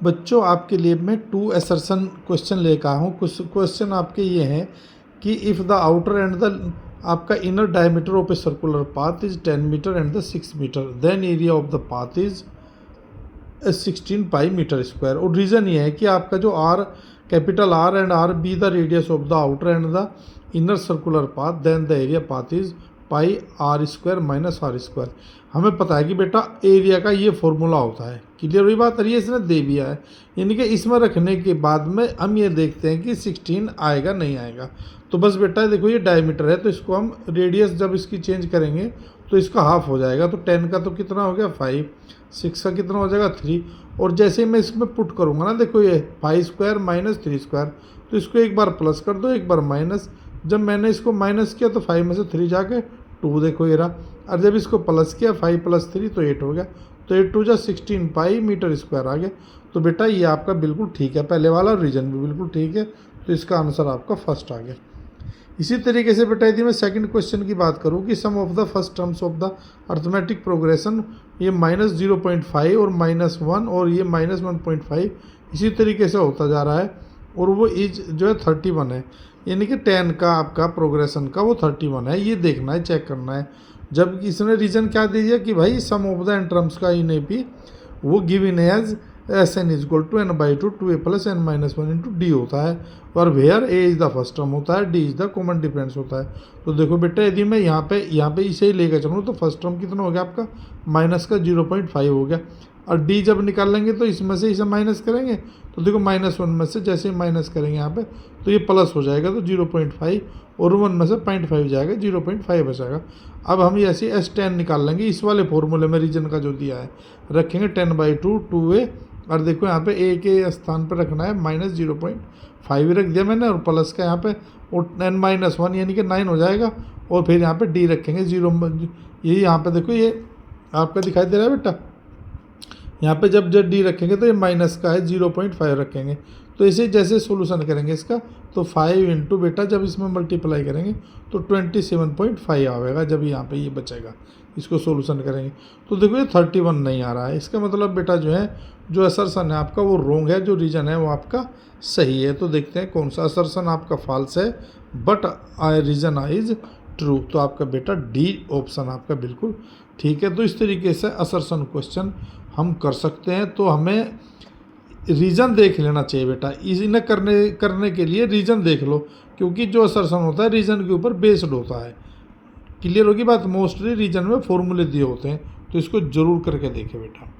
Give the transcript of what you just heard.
बच्चों आपके लिए मैं 2 असर्शन क्वेश्चन लेकर आया हूँ। कुछ क्वेश्चन आपके ये हैं कि if the outer and the आपका inner diameter of a circular path is 10 metre and the 6 metre, then area of the path is 16 pi metre square. और रीज़न ये है कि आपका जो R capital R and R be the radius of the outer and the inner circular path, then the area path is pi R square minus R square. हमें पता है कि बेटा एरिया का ये फॉर्मूला होता है। क्लियर हुई बात? ये इसने दे दिया है, यानी कि इसमें रखने के बाद में हम ये देखते हैं कि 16 आएगा नहीं आएगा। तो बस बेटा देखो ये डायमीटर है, तो इसको हम रेडियस जब इसकी चेंज करेंगे तो इसका हाफ हो जाएगा। तो 10 का तो कितना हो गया 5, 6 का कितना हो जाएगा 3। और जैसे मैं इसमें पुट करूँगा ना, देखो ये 5 स्क्वायर माइनस 3 स्क्वायर, तो इसको एक बार प्लस कर दो एक बार माइनस। जब मैंने इसको माइनस किया तो 5 में से 3 जाके 2 देखो ये रहा, और जब इसको प्लस किया 5 + 3 तो 8 हो गया। तो 8 2 जा 16 पाई मीटर स्क्वायर आ गया। तो बेटा ये आपका बिल्कुल ठीक है, पहले वाला रीजन भी बिल्कुल ठीक है। तो इसका आंसर आपका फर्स्ट आ गया। इसी तरीके से बेटा यदि मैं सेकंड क्वेश्चन की बात करूं कि sum of the first terms of the arithmetic progression, ये -0.5 और -1 और ये -1.5 इसी तरीके से होता जा रहा है, और वो एज जो है 31 है, यानी कि 10 का आपका प्रोग्रेशन का वो 31 है। ये देखना है, चेक करना है। जब इसने रीजन क्या दे दिया कि भाई सम ऑफ द एन टर्म्स का इन ए पी वो given as Sn = n/2 2a + n - 1 × d होता है, और where a is the first term होता है, d is the common difference होता है। तो देखो बेटा यदि मैं यहाँ पे इसे ही लेकर चलूँ तो फर्स्ट टर्म कितना हो गया आपका माइनस का 0.5 हो गया, और d जब निकाल लेंगे तो इसमें से इसे माइनस करेंगे तो देखो -1 में से जैसे ही माइनस करेंगे यहाँ पे तो ये प्लस हो जाएगा, तो 0.5 और 1 में से 0.5 जाएगा, 0.5 बचेगा। अब हम ऐसे S10 निकाल लेंगे इस वाले फॉर्मूले में रीजन का जो दिया है, रखेंगे 10/2 2a, और देखो यहाँ पे a के स्थान पर रखना है -0.5 रख दिया मैंने, और प्लस का यहाँ पे और n - 1 यानी कि 9 हो जाएगा, और फिर यहाँ पे d रखेंगे 0। ये यहाँ पे देखो ये आपका दिखाई दे रहा है बेटा, यहाँ पे जब d रखेंगे तो ये माइनस का है 0.5 रखेंगे। तो इसे जैसे सोल्यूशन करेंगे इसका तो 5 इंटू बेटा जब इसमें मल्टीप्लाई करेंगे तो 27.5 आएगा, जब यहाँ पे ये बचेगा इसको सोल्यूशन करेंगे। तो देखो ये 31 नहीं आ रहा है, इसका मतलब बेटा जो है जो असर्शन है आपका वो रॉन्ग है, जो रीजन है वो आपका सही है। तो देखते हैं कौन सा असर्शन आपका फॉल्स है, बट रीजन इज ट्रू। तो आपका बेटा डी ऑप्शन आपका बिल्कुल ठीक है। तो इस तरीके से असर्शन क्वेश्चन हम कर सकते हैं। तो हमें रीज़न देख लेना चाहिए बेटा, इन्हें करने के लिए रीज़न देख लो, क्योंकि जो असर्शन होता है रीज़न के ऊपर बेस्ड होता है। क्लियर होगी बात? मोस्टली रीजन में फॉर्मूले दिए होते हैं, तो इसको ज़रूर करके देखें बेटा।